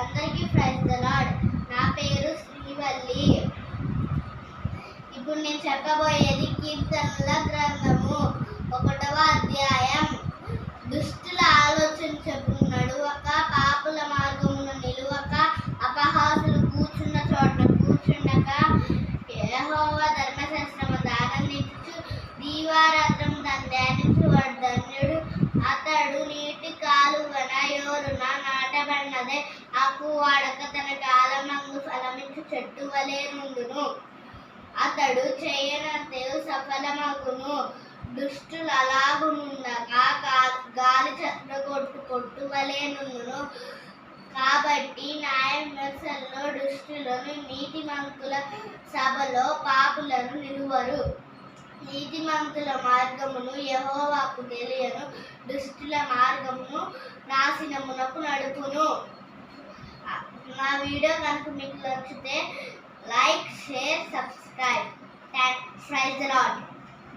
అందరికీ praise the lord. నా పేరు శ్రీవల్లి. ఇప్పుడు నేను చెప్పబోయేది కీర్తనల గ్రంథము 1వ అధ్యాయం. దుష్టుల ఆలోచన చెప్పును నడువక, పాపుల మార్గమున నిలువక, అపహాసులు కూర్చున్న చోట కూర్చుండక, యెహోవా ధర్మశాస్త్రమందు ఆనందించుచు దీవారాత్రము దాన్ని ధ్యానించువాడు ధన్యుడు. అతడు నీటి కాలువన యోరున నాటబడినదే ఆకు వాడక తన కాలమందు ఫలమిచ్చు చెట్టు వలె నుండును. అతడు చేయనంతయు సఫలమగును. దుష్టులు అలాగునుండగా గాలి చెదరగొట్టు పొట్టు వలె నుండును. కాబట్టి న్యాయ విమర్శల్లో దుష్టులను, నీతిమంతుల సభలో పాపులను నిలువరు. నీతిమంతుల మార్గమును యెహోవాకు తెలియను, దుష్టుల మార్గమును నాశనమునకు నడుపును. నా వీడియో కనుక మీకు నచ్చితే like, share, subscribe. Praise the lord.